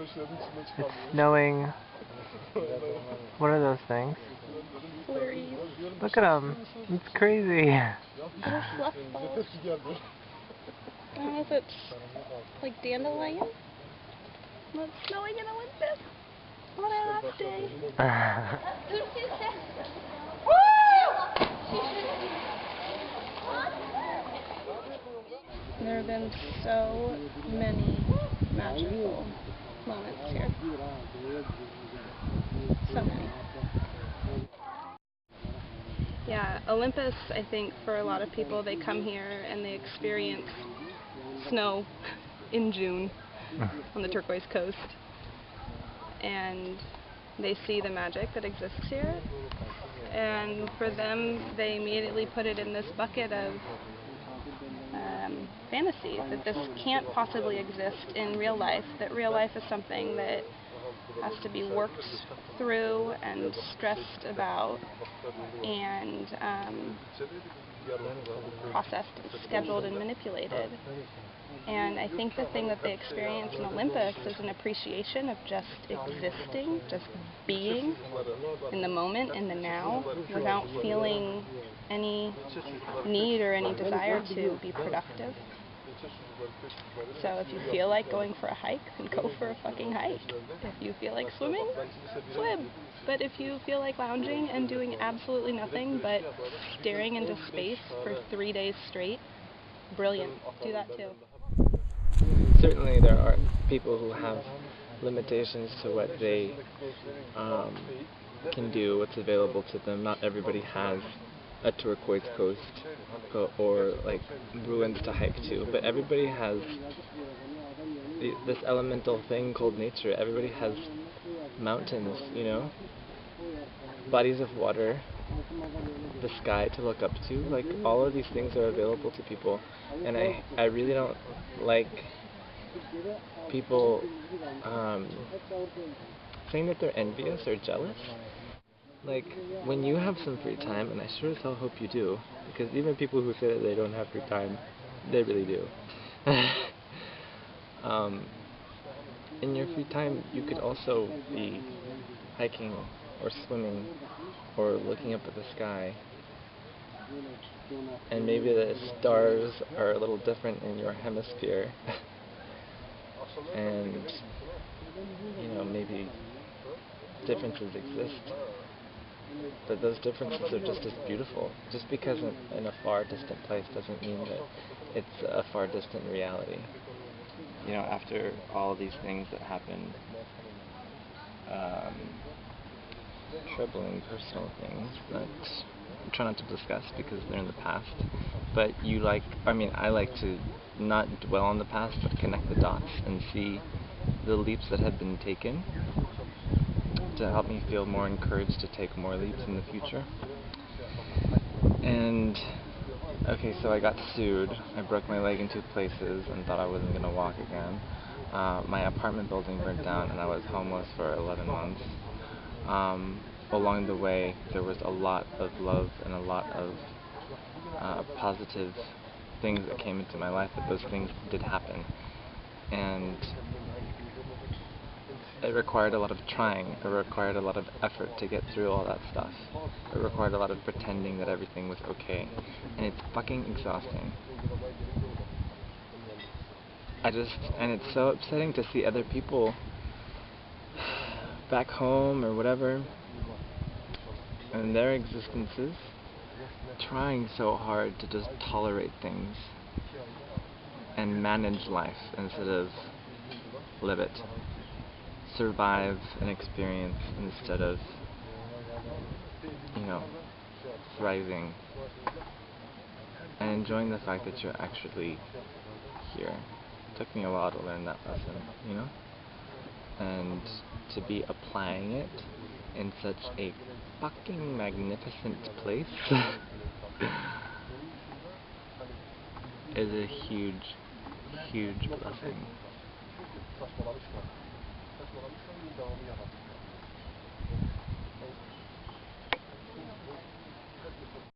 It's snowing. What are those things? Flurries. Look at them. It's crazy. Little fluff balls. I don't know if it's like dandelion. But it's snowing in Olympus on our last day. There have been so many magical moments here. So many. Yeah, Olympus, I think for a lot of people, they come here and they experience snow in June on the turquoise coast. And they see the magic that exists here. And for them, they immediately put it in this bucket of fantasy, that this can't possibly exist in real life, that real life is something that has to be worked through and stressed about and processed and scheduled and manipulated. And I think the thing that they experience in Olympus is an appreciation of just existing, just being in the moment, in the now, without feeling any need or any desire to be productive. So if you feel like going for a hike, then go for a fucking hike. If you feel like swimming, swim. But if you feel like lounging and doing absolutely nothing but staring into space for 3 days straight, brilliant. Do that too. Certainly there are people who have limitations to what they can do, what's available to them. Not everybody has a turquoise coast or like ruins to hike to, but everybody has this elemental thing called nature. Everybody has mountains, you know, bodies of water, the sky to look up to. Like, all of these things are available to people, and I really don't like people saying that they're envious or jealous. Like, when you have some free time, and I sure as hell hope you do, because even people who say that they don't have free time, they really do. In your free time, you could also be hiking or swimming or looking up at the sky. And maybe the stars are a little different in your hemisphere. And, you know, maybe differences exist. But those differences are just as beautiful. Just because in a far distant place doesn't mean that it's a far distant reality. You know, after all these things that happened, troubling personal things that I try not to discuss because they're in the past, but I like to not dwell on the past, but connect the dots and see the leaps that have been taken to help me feel more encouraged to take more leaps in the future. And okay, so I got sued. I broke my leg in 2 places and thought I wasn't going to walk again. My apartment building burnt down and I was homeless for 11 months. Along the way, there was a lot of love and a lot of positive things that came into my life, but those things did happen. And it required a lot of trying. It required a lot of effort to get through all that stuff. It required a lot of pretending that everything was okay. And it's fucking exhausting. And it's so upsetting to see other people back home or whatever, and their existences, trying so hard to just tolerate things and manage life instead of live it. Survive an experience instead of, you know, thriving and enjoying the fact that you're actually here. It took me a while to learn that lesson, you know? And to be applying it in such a fucking magnificent place is a huge, huge blessing.